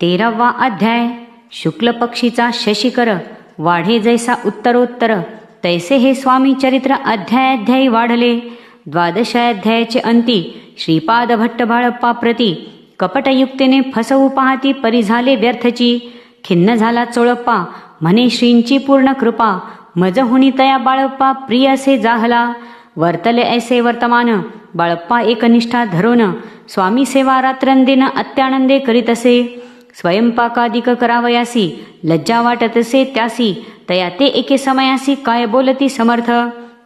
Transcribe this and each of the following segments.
13वा अध्याय. शुक्ल पक्षीचा शशिकर वाढे जैसा उत्तरोत्तर तैसे हे स्वामी चरित्र अध्यायाध्यायी वाढले. 12व्या अध्यायाचे अंती श्रीपाद भट्ट बाळप्पा प्रती कपटयुक्तेने फसवू पाहती परी झाले व्यर्थची. खिन्न झाला चोळप्पा म्हणे श्रींची पूर्ण कृपा. मज हुनी तया बाळप्पा प्रिय असे जाहला. वर्तले ऐसे वर्तमान बाळप्पा एकनिष्ठा धरोन स्वामी सेवा रात्रंदिन अत्यानंदे करीत असे. स्वयंपाकादिक करावयासी लज्जा वाटतसे त्यासी तया ते एके समयासी काय बोलती समर्थ.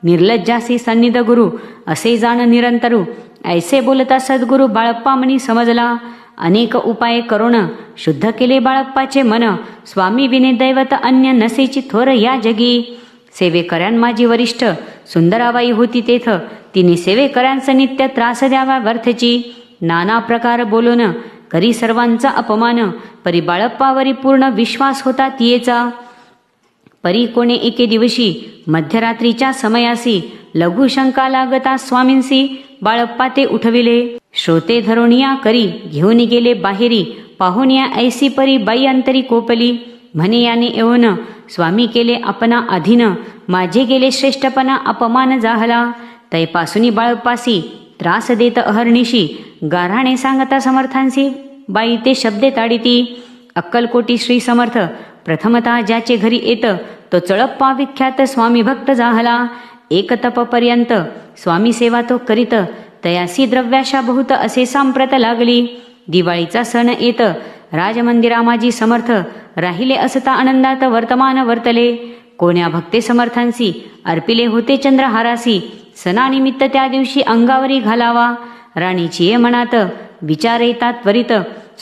निर्लज्जासी सन्निध गुरु असे जाण निरंतरू ऐसे बोलता सद्गुरु बाळप्पा मनी समजला. अनेक उपाय करून शुद्ध केले बाळप्पाचे मन. स्वामी विने दैवत अन्य नसेची थोर या जगी. सेवेकऱ्यां माझी वरिष्ठ सुंदराबाई होती तेथ. तिने सेवेकऱ्यांचा नित्य त्रास द्यावा व्यर्थची. नाना प्रकार बोलून करी सर्वांचा अपमान. परी बाळप्पावरी पूर्ण विश्वास होता तियेचा. परी कोणे एके दिवशी मध्यरात्रीच्या समयासी लघु शंका लागता स्वामींसी बाळप्पा ते उठविले. श्रोते धरोनिया करी घेऊन गेले बाहेरी. पाहुनिया ऐसी परी बाई अंतरी कोपली. म्हणे याने येऊन स्वामी केले आपणा अधीन. माझे गेले श्रेष्ठपणा अपमान जाहला. तैपासुनी बाळप्पासी त्रास देत अहर्निशी. गाऱ्हाणे सांगता समर्थांसी बाई ते शब्दे ताडिती. अक्कलकोटी श्री समर्थ प्रथमतः ज्याचे घरी येत तो चळप्पा विख्यात स्वामी भक्त जाहला. एक तपपर्यंत स्वामी सेवा तो करीत. तयासी द्रव्याशा बहुत असे सांप्रत लागली. दिवाळीचा सण येत राजमंदिरा माझी समर्थ राहिले असता आनंदात वर्तमान वर्तले. कोण्या भक्ते समर्थांसी अर्पिले होते चंद्रहारासी. सणानिमित्त त्या दिवशी अंगावरी घालावा. राणीची ये मनात विचार येतात त्वरित.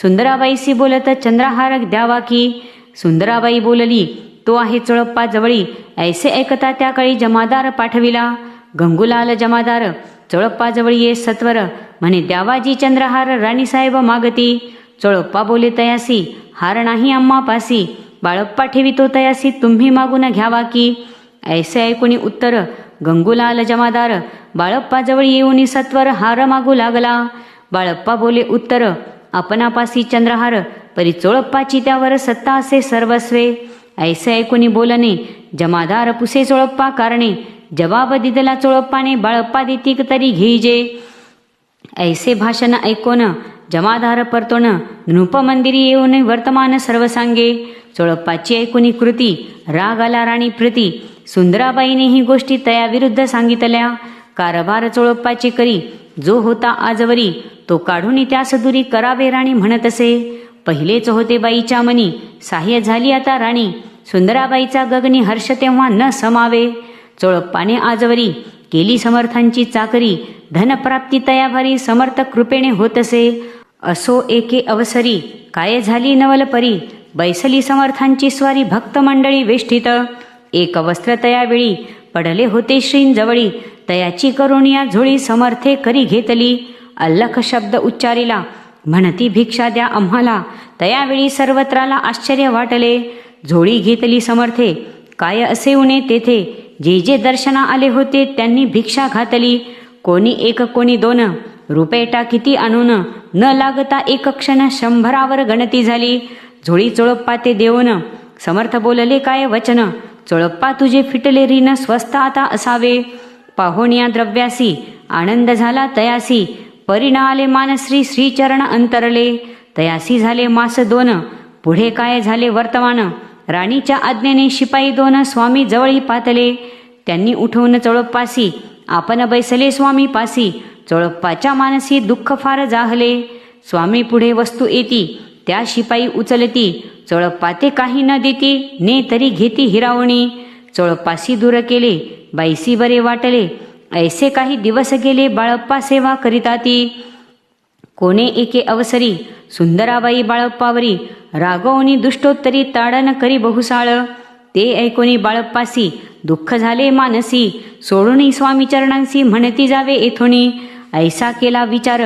सुंदराबाईसी बोलत चंद्रहार द्यावा की. सुंदराबाई बोलली तो आहे चोळप्पा जवळी. ऐसे ऐकता त्या काळी जमादार पाठविला. गंगूलाल जमादार चोळप्पा जवळी ये सत्वर म्हणे द्यावाजी चंद्रहार राणीसाहेब मागती. चोळप्पा बोले तयासी हार नाही आम्हा पासी. बाळप्पा ठेवितो तयासी तुम्ही मागून घ्यावा की. ऐसे ऐकुनी उत्तर गंगूलाल जमादार बाळप्पा जवळी येऊनी सत्वर हार मागू लागला. बाळप्पा बोले उत्तर आपणापासी चंद्रहार परी चोळप्पाची त्यावर सत्ता असे सर्वस्वे. ऐसे ऐकुनी बोलणे जमादार पुसे चोळप्पा कारणे. जबाब दिदला चोळप्पाने बाळप्पा देतिक तरी घेईजे. ऐसे भाषण ऐकोन जमादार परतोन नृपमंदिरी येऊन वर्तमान सर्व सांगे. चोळप्पाची ऐकुनी कृती राग आला राणी प्रती. सुंदराबाईने ही गोष्टी तयाविरुद्ध सांगितल्या. कारभार चोळप्पाचे करी जो होता आजवरी तो काढून त्यास दुरी करावे राणी म्हणत असे. पहिलेच होते बाईच्या मनी साह्य झाली आता राणी. सुंदराबाईचा गगनी हर्ष तेव्हा न समावे. चोळप्पाने आजवरी केली समर्थांची चाकरी. धनप्राप्ती तयाभारी समर्थ कृपेने होत असे. असो एके अवसरी काय झाली नवल परी. बैसली समर्थांची स्वारी भक्त मंडळी वेष्टित. एक वस्त्र तयावेळी पडले होते श्रींजवळी. तयाची करुणिया झोळी समर्थे करी घेतली. अल्लख शब्द उच्चारिला म्हणती भिक्षा द्या आम्हाला. तयावेळी सर्वत्राला आश्चर्य वाटले. झोळी घेतली समर्थे काय असे उणे तेथे. जे जे दर्शना आले होते त्यांनी भिक्षा घातली. कोणी एक कोणी दोन रुपये टाकिती आणून न लागता एक क्षण 100वर गणती झाली. झोळी चोळप्पा ते देऊन समर्थ बोलले काय वचन. चोळप्पा तुझे फिटले ऋण स्वस्त आता असावे. पाहोनिया द्रव्यासी आनंद झाला तयासी. परिणा आले मानश्री श्रीचरण अंतरले. तयासी झाले मास 2 पुढे काय झाले वर्तमान. राणीच्या आज्ञेने शिपाई 2 स्वामी जवळी पातले. त्यांनी उठवून चोळप्पासी आपण बैसले स्वामी पासी. चोळप्पाच्या मानसी दुःख फार जाहले. स्वामी पुढे वस्तू येती त्या शिपाई उचलती. चोळप्पा ते काही न देती ने तरी घेती हिरावणी. चोळप्पासी दूर केले बाईसी बरे वाटले. ऐसे काही दिवस गेले बाळप्पा सेवा करिताती. कोणे एके अवसरी सुंदराबाई बाळप्पावरी रागवणी दुष्टोत्तरी ताडन करी बहुसाळ. ते ऐकोनी बाळप्पासी दुःख झाले मानसी. सोडूनी स्वामी चरणांसी म्हणती जावे येथोनी. ऐसा केला विचार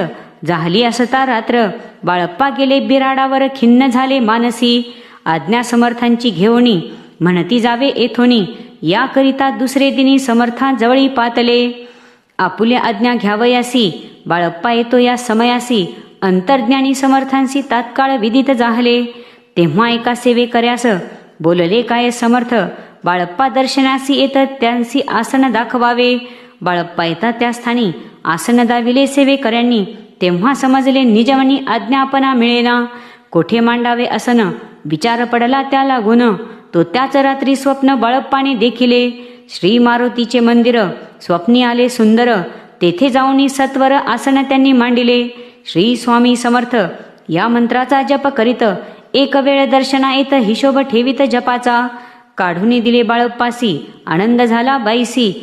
झाली असता रात्र. बाळप्पा गेले बिराडावर खिन्न झाले मानसी. आज्ञा समर्थांची घेऊनी म्हणती जावे येथोनी. याकरिता दुसरे दिनी समर्था जवळी पातले. आपुले आज्ञा घ्यावयासी बाळप्पा येतो या समयासी. अंतर्ज्ञानी समर्थांशी तात्काळ विदित जाहले. तेव्हा एका सेवेकऱ्यास बोलले काय समर्थ, बाळप्पा दर्शनासी येत त्यांसी आसन दाखवावे. बाळप्पा येता त्या स्थानी आसन दाविले सेवेकऱ्यांनी. तेव्हा समजले निजमनी आज्ञापना मिळेना. कोठे मांडावे आसन विचार पडला त्या लागून. तो त्याच रात्री स्वप्न बाळप्पाने देखिले. श्री मारुतीचे मंदिर स्वप्नी आले सुंदर. तेथे जाऊन सत्वर आसन त्यांनी मांडिले. श्री स्वामी समर्थ या मंत्राचा जप करीत एक वेळ दर्शना येत हिशोब ठेवीत जपाचा. काढून दिले बाळप्पासी आनंद झाला बाईसी.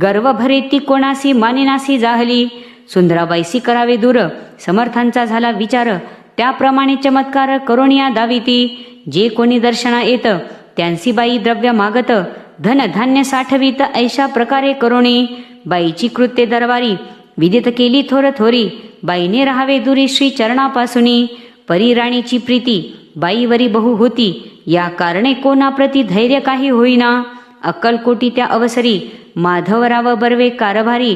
गर्व भरे ती कोणासी मानिनासी जाहली. सुंदराबाईसी करावे दूर समर्थांचा झाला विचार. त्याप्रमाणे चमत्कार करोनिया दाविती. जे कोणी दर्शना येत त्यांसी बाई द्रव्य मागत. धन धान्य साठवीत ऐशा प्रकारे करोणी. बाईची कृत्ये दरबारी विदित केली थोर थोरी. बाईने राहावे दुरी श्री चरणापासुनी. परी राणीची प्रीती बाईवरी बहु होती. या कारणे कोणाप्रती धैर्य काही होईना. अक्कलकोटी त्या अवसरी माधवराव बर्वे कारभारी.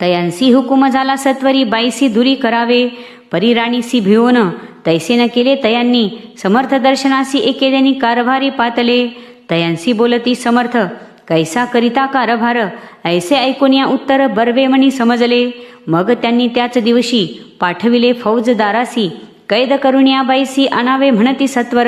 तयांसी हुकुम झाला सत्वरी बाईसी दुरी करावे. परिराणीसी भिवून तैसे न केले तयांनी. समर्थ दर्शनासी एकेदेनी कारभारी पातले. तयांसी बोलती समर्थ कैसा करिता कारभार. ऐसे ऐकून या उत्तर बर्वे मनी समजले. मग त्यांनी त्याच दिवशी पाठविले फौजदारासी. कैद करून या बाईसी आणावे म्हणती सत्वर.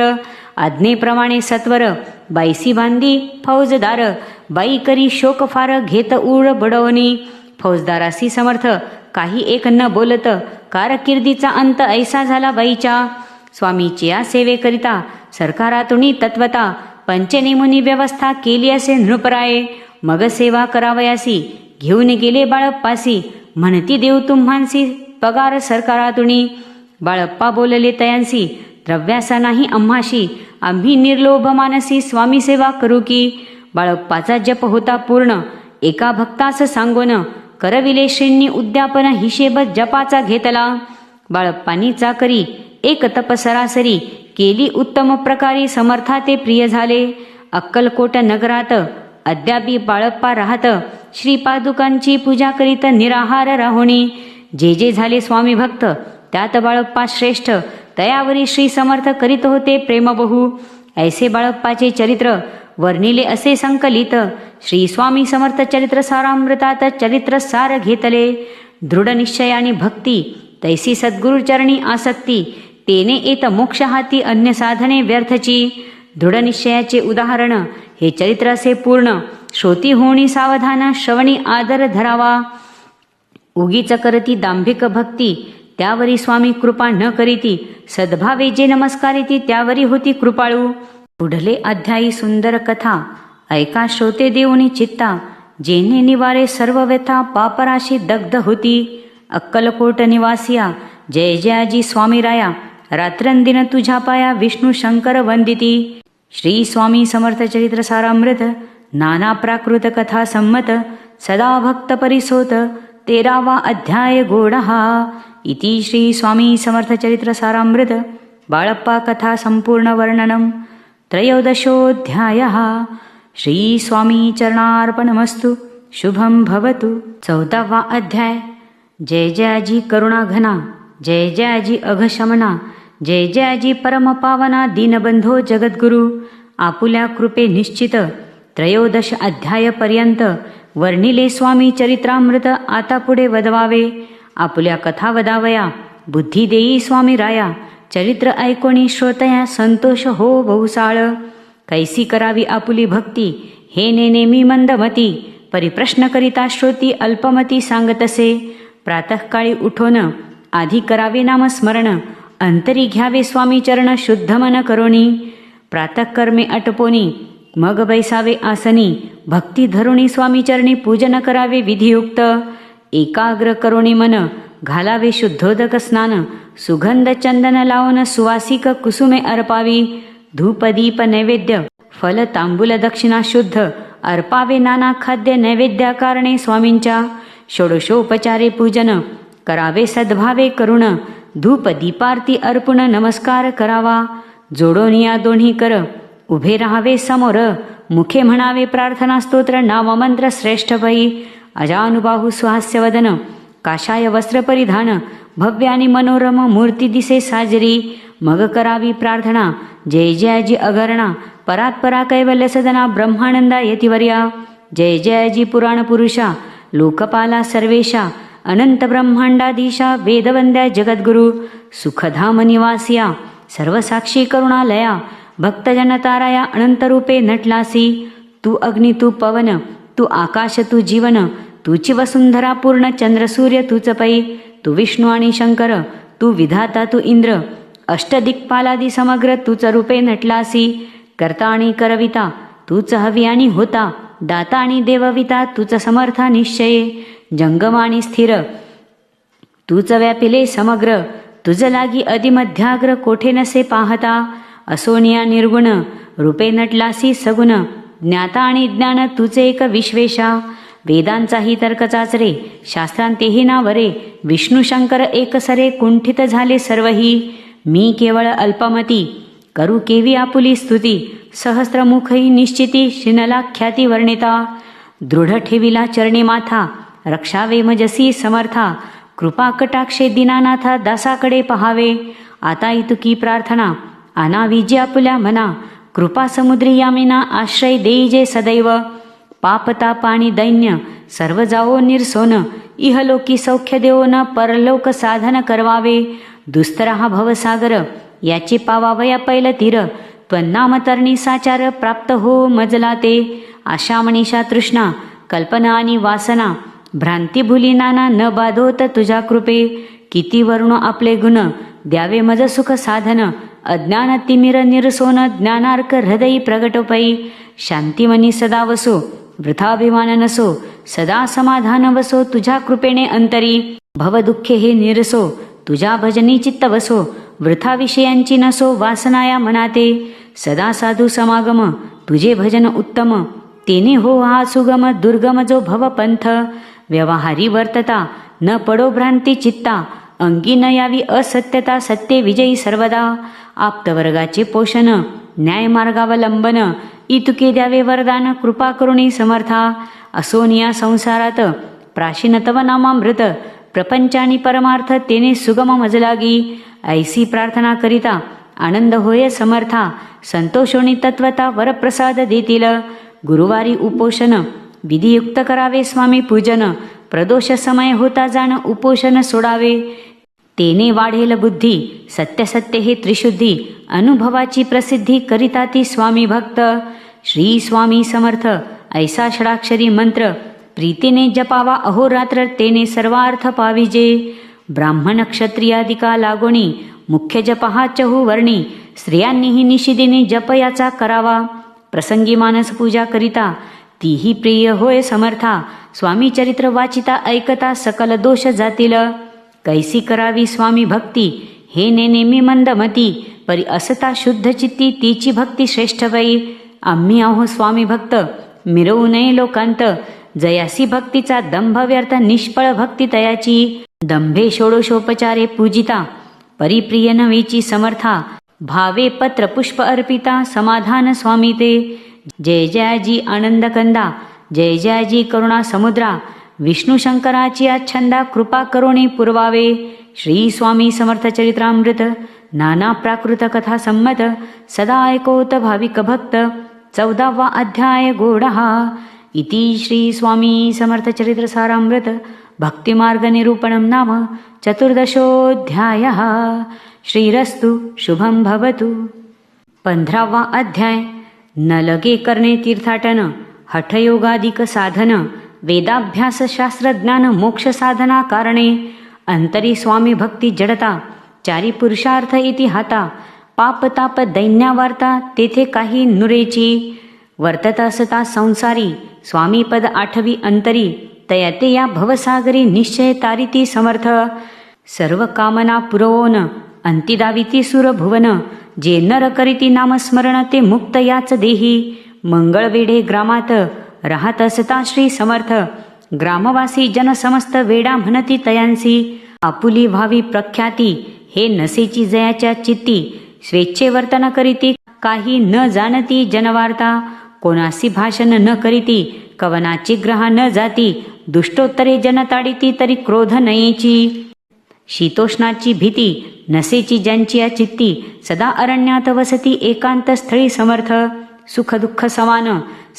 आज्ञेप्रमाणे सत्वर बाईसी बांधी फौजदार. बाई करी शोक फार घेत ऊळ बडवणी. फौजदारासी समर्थ काही एक न बोलत. कारकिर्दीचा अंत ऐसा झाला बाईच्या. स्वामीची या सेवेकरिता सरकारातून तत्वता. पंचनेमुनी व्यवस्था केली असे नृपराये. मग सेवा करावयासी घेऊन गेले बाळप्पासी. म्हणती देव तुम्हांसी पगार सरकारातुनी. बाळप्पा बोलले तयांसी द्रव्यासा नाही आम्हाशी. आम्ही निर्लोभ मानसी स्वामी सेवा करू की. बाळप्पाचा जप होता पूर्ण एका भक्तास सांगून. करविले श्रींनी उद्यापन हिशेब जपाचा घेतला. बाळप्पांनी चाकरी एक तप सरासरी केली उत्तम प्रकारे. समर्था ते प्रिय झाले. अक्कलकोट नगरात अद्यापी बाळप्पा राहत. श्रीपादुकांची पूजा करीत निराहार राहुणी. जे जे झाले स्वामी भक्त त्यात बाळप्पा श्रेष्ठ. तयावरी श्री समर्थ करीत होते प्रेम बहु. ऐसे बाळप्पाचे चरित्र वर्णिले असे संकलित. श्री स्वामी समर्थ चरित्र सारामृतात चरित्र सार घेतले. दृढ निश्चयाने भक्ती तैसी सद्गुरुचरणी आसक्ती. तेने येत मोक्ष हाती अन्य साधने व्यर्थची. दृढ निश्चयाचे उदाहरण हे चरित्र असे पूर्ण. श्रोती होणी सावधान श्रवणी आदर धरावा. उगीच करती दांभिक भक्ती त्यावरी स्वामी कृपा न करीती. सद्भावे जे नमस्कारिती त्यावरी होती कृपाळू. पुढले अध्यायी सुंदर कथा ऐका श्रोते देऊनी चित्ता. जेने निवारे सर्व व्यथा पापराशी दग्ध होती. अक्कलकोट निवासिया जय जयाजी स्वामी राया. रात्रंदिन तुझ्या पाया विष्णू शंकर वंदिती. श्री स्वामी समर्थ चरित्र सारामृत नाना प्राकृत कथा संमत. सदा भक्त परिसोत 13वा अध्याय गोडहा. इति श्री स्वामी समर्थ चरित्र सारामृत बाळप्पा कथा संपूर्ण वर्णनम. 13ओऽध्यायः. श्री स्वामी चरणार्पणमस्तु. शुभम भवतु. 14वा अध्याय. जय जयाजी करुणा घना. जय जयाजी अघशमना. जय जयाजी परम पावना दीनबंधो जगद्गुरु. आपुल्या कृपे निश्चित 13 अध्यायपर्यंत वर्णिले स्वामी चरित्रामृत. आता पुढे वदवावे. आपुल्या कथा वदावया. बुद्धी देई स्वामी राया. चरित्र ऐकोणी श्रोतया संतोष हो बहुसाळ. कैसी करावी आपुली भक्ती हे नेमी मंदमती. परिप्रश्न करिता श्रोती अल्पमती सांगतसे. प्रातःकाळी उठोन आधी करावे नामस्मरण. अंतरी घ्यावे स्वामी चरण शुद्ध मन करोणी. प्रातःकर्मे अटपोनी मग बैसावे आसनी. भक्ती धरुणी स्वामी चरणी पूजन करावे विधियुक्त. एकाग्र करोणी मन घालावे शुद्धोदक स्नान. सुगंध चंदन लावून सुवासिक कुसुमे अर्पावी. धूपदीप नैवेद्य फल तांबूल दक्षिणा शुद्ध अर्पावे. नाना खाद्य नैवेद्याकारणे स्वामींच्या. षोडशोपचारे पूजन करावे सद्भावे करुण. धूप दीपारती अर्पुण नमस्कार करावा. जोडोन या दोन्ही कर उभे राहावे समोर. मुखे म्हणावे प्रार्थना स्तोत्र नाममंत्र श्रेष्ठ पै. अजानुबाहू सुहास्यवदन काषाय वस्त्र परिधान. भव्य आणि मनोरम मूर्ती दिसे साजरी. मग करावी प्रार्थना जय जयाजी अगरणा. परात्परा कैवल्य सदना ब्रह्मानंदा यतिवर्या. जय जयाजी पुराण पुरुषा लोकपाला सर्वेशा. अनंत ब्रह्मांडाधीशा वेदवंद्या जगद्गुरु. सुखधाम निवासिया सर्वसाक्षी करुणालया. भक्तजन ताराया अनंत रूपे नटलासी. तू अग्नी तू पवन तू आकाश तू जीवन. तूची वसुंधरा पूर्ण चंद्र सूर्य तूच पै. तू विष्णू आणि शंकर तू विधाता तू इंद्र. अष्टदिक्पालादी समग्र तूच रूपे नटलासी. कर्ता आणि करविता तूच हवी आणि होता. दाता आणि देवविता तूच समर्था निश्चये. जंगम आणि स्थिर तूच व्यापिले समग्र. तुझ लागी अधिमध्याग्र कोठे नसे पाहता. असोनिया निर्गुण रूपे नटलासी सगुण. ज्ञाता आणि ज्ञान तुझे एक विश्वेशा. वेदांचाही तर्क चाचरे शास्त्रांतेही नावरे. विष्णू शंकर एकसरे कुंठित झाले सर्वही. मी केवळ अल्पमती करू केवी आपुली स्तुती. सहस्त्रमुखही निश्चिती शिनला ख्याती वर्णिता. दृढ ठेविला चरणी माथा रक्षावे मजसी समर्था. कृपा कटाक्षे दीनानाथा दासाकडे पहावे. आता इतुकी प्रार्थना आनावी जी आपुल्या मना. कृपा समुद्री यामिना आश्रय देईजे सदैव. पापताप आणि दैन्य सर्व जाओ निर्सोन. इहलोकी सौख्य देओ न परलोक साधन करवावे. दुस्तर हा भवसागर याची पावावया पैल तीर. त्वन्नाम तरणी साचार प्राप्त हो मजला ते. आशा मनीषा तृष्णा कल्पना आणि वासना. भ्रांती भुली नाना न बाधोत तुझ्या कृपे. किती वरुण आपले गुण द्यावे मज सुख साधन. अज्ञान तिमिर निरसोन ज्ञानार्क हृदयी प्रगटोपै. शांतिमनी सदा वसो वृथाभिमान नसो. सदा समाधान वसो तुझ्या कृपेने अंतरी. भवदुःखे हे निरसो तुझ्या भजनी चित्त वसो. वृथा विषयांची नसो वासनाया मनाते. सदा साधू समागम तुझे भजन उत्तम. तेने हो हा सुगम दुर्गम जो भवपंथ. व्यवहारी वर्तता न पडो भ्रांती चित्ता. अंगी न यावी असत्यता सत्य विजयी सर्वदा. आप्तवर्गाचे पोषण न्यायमार्गावलंबन. इतुके द्यावे वरदान कृपा करुणी समर्था. असोनिया संसारात प्राशीन तव नामामृत. प्रपंचानी परमार्थ तेने सुगम मजलागी. ऐसी प्रार्थना करिता आनंद होय समर्था. संतोषोनी तत्वता वरप्रसाद देतील. गुरुवारी उपोषण विधियुक्त करावे स्वामी पूजन. प्रदोष समय होता जाण उपोषण सोडावे. तेने वाढेल बुद्धी सत्य सत्य हे त्रिशुद्धी. अनुभवाची प्रसिद्धी करिता ती स्वामी भक्त. श्री स्वामी समर्थ ऐसा षडाक्षरी मंत्र. प्रीतीने जपावा अहोरात्र तेने सर्वार्थ पाविजे. ब्राह्मण क्षत्रियादिका लागोणी मुख्य जप हा चहुवर्णी. स्त्रियांनीही निशिदिने जप याचा करावा. प्रसंगी मानस पूजा करिता तीही प्रिय होय समर्था. स्वामी चरित्र वाचिता ऐकता सकल दोष जातील. कैसी करावी स्वामी भक्ती हे नेमी मंदमती. परी असता शुद्ध चित्ती तीची भक्ती श्रेष्ठ वै. आम्ही आहो स्वामी भक्त मिरवू नये लोकांत. जयासी भक्तीचा दंभ व्यर्थ निष्फळ भक्ती तयाची. दंभे षोडशोपचारे पूजिता परिप्रिय नवेची समर्था. भावे पत्र पुष्प अर्पिता समाधान स्वामी ते. जय जयाजी आनंद कंदा जय जयाजी करुणा समुद्रा. विष्णू शंकराची छंदा कृपा करुणी पुरवावे. श्री स्वामी समर्थ चरित्रामृत नाना प्राकृत कथा संमत. सदा ऐकोत भाविक भक्त 14वा अध्याय गोडहा. इति श्री स्वामी समर्थ चरित्र सारामृत भक्तिमार्ग निरूपणं नाम 14ोऽध्यायः. श्रीरस्तु शुभं भवतु. 15वा अध्याय. न लगे करणे तीर्थाटन हठयोगादिक साधन. वेदाभ्यास शास्त्र ज्ञान मोक्ष साधना कारणे. अंतरी स्वामी भक्ती जडता चारी पुरुषार्थ इति हाता. पाप ताप दैन्यावार्ता तेथे काही नुरेची. वर्तत असता संसारी स्वामी पद आठवी अंतरी. तयाते या भवसागरी निश्चय तारिती समर्थ. सर्व कामना पुरवोन अंतिदाविती सुरभुवन. जे नर करीती नामस्मरण ते मुक्त याच देही. मंगळवेढे ग्रामात राहत असता श्री समर्थ. ग्रामवासी जन समस्त वेडा म्हणती तयांसी. आपुली व्हावी प्रख्याती हे नसेची जयाच्या चित्ती. स्वेच्छे वर्तन करीती काही न जाणती जनवार्ता. कोणासी भाषण न करीती कवनाची ग्रहा न जाती. दुष्टोत्तरे जन ताडिती तरी क्रोध नयेची. शीतोष्णाची भीती नसेची ज्यांची या चित्ती, सदा अरण्यात वसती एकांत स्थळी समर्थ, सुख दुःख समान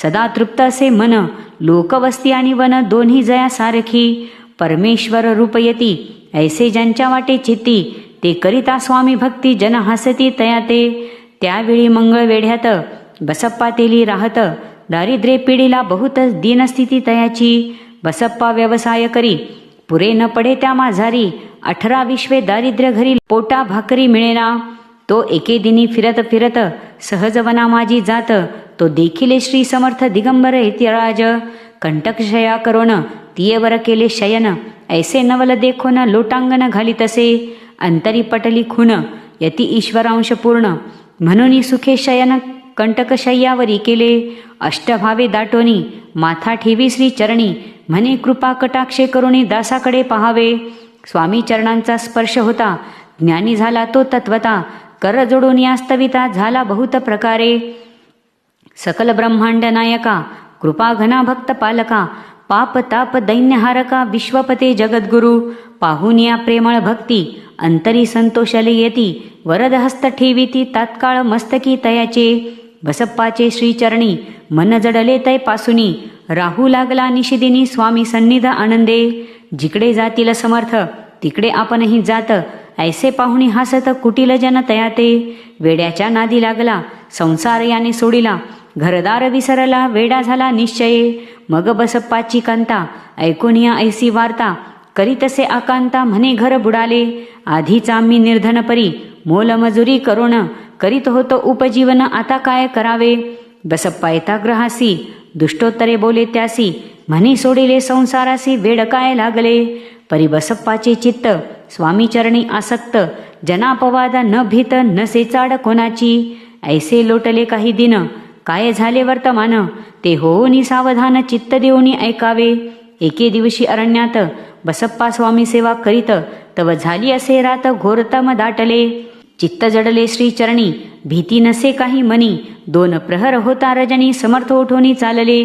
सदा तृप्त असे मन, लोकवस्ती आणि वन दोन्ही जया सारखी, परमेश्वर रूप येती ऐसे ज्यांच्या वाटे चित्ती, ते करिता स्वामी भक्ती जन हसती तया ते, त्यावेळी मंगळ वेढ्यात बसप्पा तेली राहत, दारिद्र्य पिढीला बहुत दीनस्थिती तयाची, बसप्पा व्यवसाय करी पुरे न पडे त्या माझारी, 18 विश्वे दारिद्र्य घरी पोटा भाकरी मिळेना, तो एके दिनी फिरत फिरत सहज वना माझी जात, तो देखिले श्री समर्थ दिगंबर इतिराज, कंटकशया करोन तियेवर केले शयन, ऐसे नवल देखोन लोटांगण घालितसे, अंतरी पटली खून यती ईश्वरांश पूर्ण, म्हणून सुखे शयन कंटकशय्यावरी केले, अष्टभावे दाटोनी माथा ठेवी श्री चरणी, म्हणे कृपा कटाक्षे करुणी दासाकडे पहावे, स्वामी चरणांचा स्पर्श होता ज्ञानी झाला तो तत्वता, कर जोडून यास्तविता झाला बहुत प्रकारे, सकल ब्रह्मांड नायका कृपा घना भक्त पालका, पाप ताप दैन्यहारका विश्वपते जगद्गुरु, पाहून या प्रेमळ भक्ती अंतरी संतोषले येती, वरद हस्त ठेविती तात्काळ मस्तकी तयाचे, बसप्पाचे श्रीचरणी मन जडले तै पासुनी, राहू लागला निशिदिनी स्वामी सन्निध आनंदे, जिकडे जातील समर्थ तिकडे आपणही जात, ऐसे पाहुणी हसत कुटील जन तयाते, वेड्याच्या नादी लागला संसार याने सोडिला, घरदार विसरला वेडा झाला निश्चये, मग बसप्पाची कांता ऐकून या ऐसी वार्ता, करीतसे आकांता म्हणे घर बुडाले, आधीच आम्ही निर्धन परी मोलमजुरी करोन, करीत होतो उपजीवन आता काय करावे, बसप्पा येता ग्रहासी दुष्टोत्तरे बोले त्यासी, म्हणे सोडिले संसारासी वेड काय लागले, परी बसप्पाचे चित्त स्वामी चरणी आसक्त, जनापवादा न भीत नसे चाड कोणाची, ऐसे लोटले काही दिन काय झाले वर्तमान, ते होऊनी सावधान चित्त देऊनी ऐकावे, एके दिवशी अरण्यात बसप्पा स्वामी सेवा करीत, तव झाली असे रात घोरतम दाटले, चित्त जडले श्रीचरणी भीती नसे काही मनी, 2 प्रहर होता रजनी समर्थ उठोनी चालले,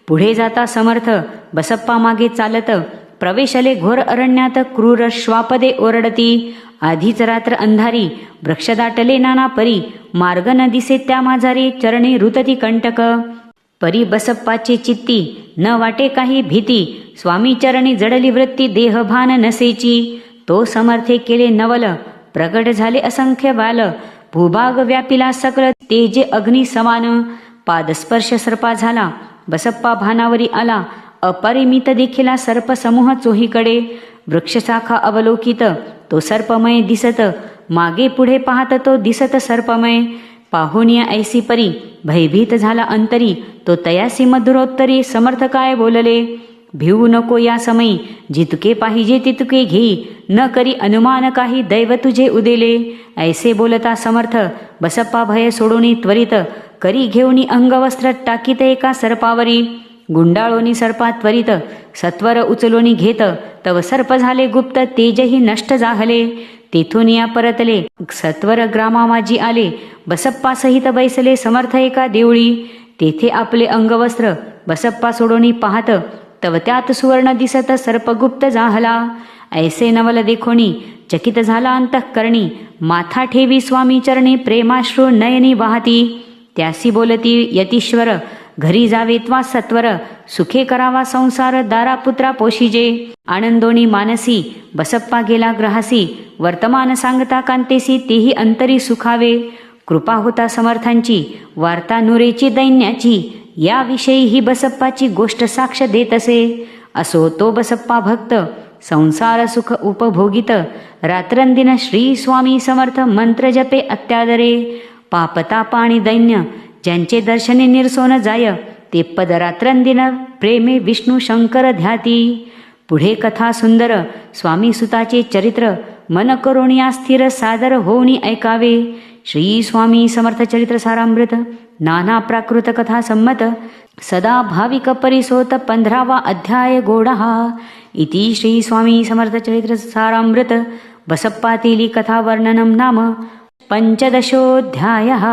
पुढे जाता समर्थ बसप्पा मागे चालत, प्रवेशले घोर अरण्यात क्रूर श्वापदे ओरडती, आधीच रात्र अंधारी वृक्ष दाटले नाना परी, मार्ग न दिसे त्या माझारी चरणी रुतती कंटक, परी बसप्पाचे चित्ती न वाटे काही भीती, स्वामी चरणी जडली वृत्ती देहभान नसेची, तो समर्थे केले नवल प्रगट झाले असंख्य बाल, भूभाग व्यापिला सकळ तेजे अग्नी समान, पादस्पर्श सर्पा झाला बसप्पा भानावरी आला, अपरिमित देखिला सर्प समूह चोहीकडे, वृक्षशाखा अवलोकित तो सर्पमय दिसत, मागे पुढे पाहत तो दिसत सर्पमय, पाहुनिया ऐसी परी भयभीत झाला अंतरी, तो तयासी मधुरोत्तरी समर्थ काय बोलले, भिवू नको या समयी जितके पाहिजे तितके घेई, न करी अनुमान काही दैव तुझे उदेले, ऐसे बोलता समर्थ बसप्पा भय सोडोनी त्वरित, करी घेऊनी अंगवस्त्र टाकीत एका सर्पावरी, गुंडाळोनी सर्पा त्वरित सत्वर उचलोनी घेत, तव सर्प झाले गुप्त तेजही नष्ट जाहले, तेथून या परतले सत्वर ग्रामामाजी आले, बसप्पा सहित बैसले समर्थ एका देवळी, तेथे आपले अंगवस्त्र बसप्पा सोडोनी पाहत, तव त्यात सुवर्ण दिसत सर्पगुप्त जाहला, ऐसे नवल देखोनी चकित झाला अंतःकरणी, माथा ठेवी स्वामी चरणी प्रेमाश्रू नयनी वाहती, त्यासी बोलती यतीश्वर घरी जावे त्वा सत्वर, सुखे करावा संसार दारापुत्रा पोशिजे, आनंदोनी मानसी बसप्पा गेला ग्रहासी, वर्तमान सांगता कांतेसी तेही अंतरी सुखावे, कृपा होता समर्थांची वार्ता नुरेची दैन्याची, याविषयी ही बसप्पाची गोष्ट साक्ष देत असे, असो तो बसप्पा भक्त संसार सुख उपभोगित, रात्रंदिन श्री स्वामी समर्थ मंत्र जपे अत्यादरे, पापताप आणि दैन्य ज्यांचे दर्शने निरसोन जाय, ते पद रात्रंदिन प्रेमे विष्णू शंकर ध्याती, पुढे कथा सुंदर स्वामी सुताचे चरित्र, मन करोनिया स्थिर सादर होऊनी ऐकावे, श्री स्वामी समर्थ चरित्र सारामृत, नाना प्राकृत कथा संमत, सदा भाविक परिसोत 15वा अध्याय गोडहा, इति श्री स्वामी समर्थ चरित्र सारामृत बसप्पातीली कथा वर्णनम नाम 15ोऽध्यायः,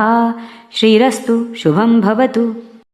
श्रीरस्तु शुभं भवतु।